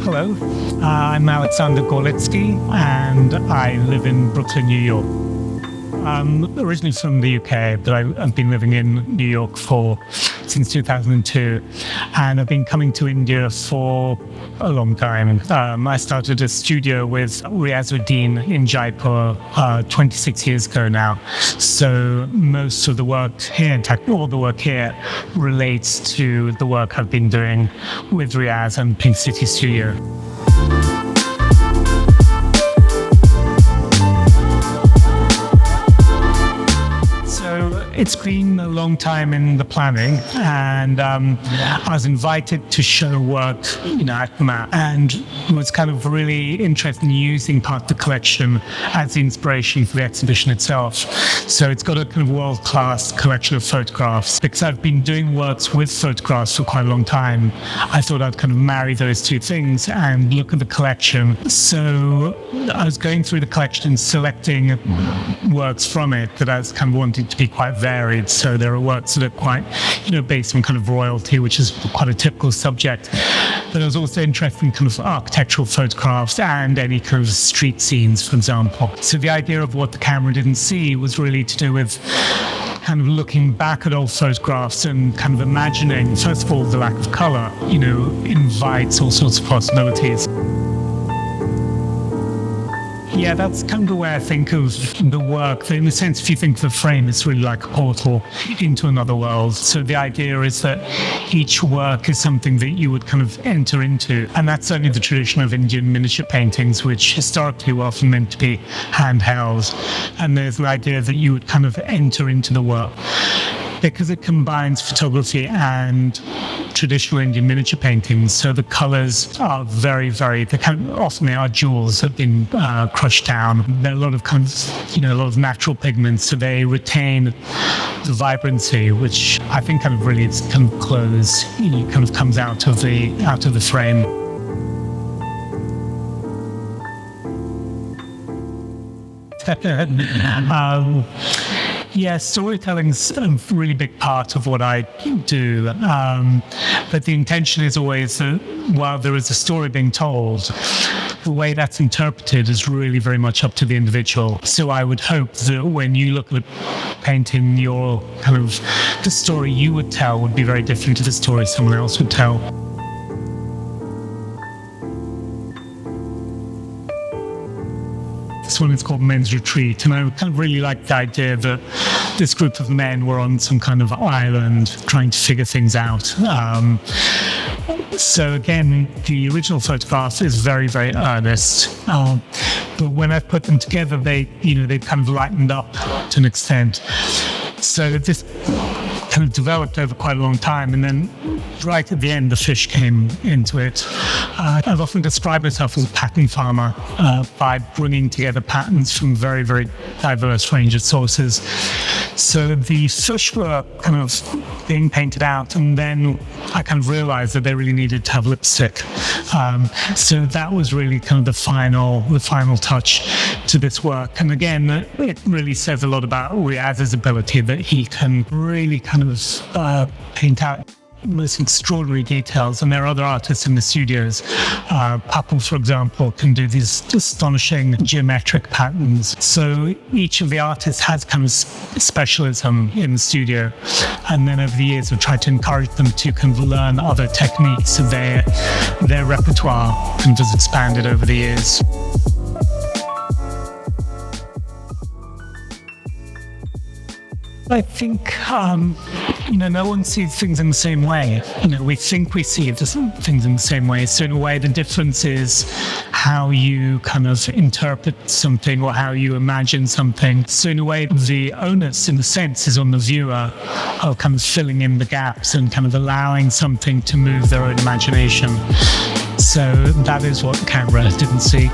Hello, I'm Alexander Gorlizki, and I live in Brooklyn, New York. I'm originally from the UK, but I've been living in New York since 2002, and I've been coming to India for a long time. I started a studio with Riazuddin in Jaipur 26 years ago now. So most of the work here, in fact, all the work here relates to the work I've been doing with Riaz and Pink City Studio. It's been a long time in the planning, and I was invited to show work, at MAP, and was kind of really interested in using part of the collection as the inspiration for the exhibition itself. So it's got a kind of world-class collection of photographs. Because I've been doing works with photographs for quite a long time, I thought I'd kind of marry those two things and look at the collection. So I was going through the collection and selecting works from it that I was kind of wanting to be quite varied. So there are works that are quite, based on kind of royalty, which is quite a typical subject. But I was also interested in kind of architectural photographs and any kind of street scenes, for example. So the idea of what the camera didn't see was really to do with kind of looking back at old photographs and kind of imagining, first of all, the lack of color, invites all sorts of possibilities. Yeah, that's kind of the way I think of the work. In a sense, if you think of the frame, it's really like a portal into another world. So the idea is that each work is something that you would kind of enter into. And that's certainly the tradition of Indian miniature paintings, which historically were often meant to be handheld. And there's the idea that you would kind of enter into the work. Because it combines photography and traditional Indian miniature paintings, so the colors are very, very, often they are jewels that have been crushed down. There are a lot of a lot of natural pigments, so they retain the vibrancy, which I think kind of really it's kind of clothes, kind of comes out of the frame. Yeah, storytelling's a really big part of what I do, but the intention is always that while there is a story being told, the way that's interpreted is really very much up to the individual. So I would hope that when you look at a painting, your kind of the story you would tell would be very different to the story someone else would tell. This one is called Men's Retreat, and I kind of really liked the idea that this group of men were on some kind of island trying to figure things out. So again, the original photograph is very, very earnest, but when I've put them together, they've kind of lightened up to an extent. So this kind of developed over quite a long time, and then right at the end, the fish came into it. I've often described myself as a pattern farmer by bringing together patterns from very, very diverse range of sources. So the fish were kind of being painted out, and then I kind of realized that they really needed to have lipstick. So that was really kind of the final touch to this work. And again, it really says a lot about Riaz's ability that he can really kind of paint out most extraordinary details, and there are other artists in the studios. Papul, for example, can do these astonishing geometric patterns. So each of the artists has kind of specialism in the studio, and then over the years I've tried to encourage them to kind of learn other techniques. So their repertoire kind of has expanded over the years. I think, no one sees things in the same way. We think we see things in the same way. So in a way, the difference is how you kind of interpret something or how you imagine something. So in a way, the onus, in a sense, is on the viewer of kind of filling in the gaps and kind of allowing something to move their own imagination. So that is what the camera didn't see.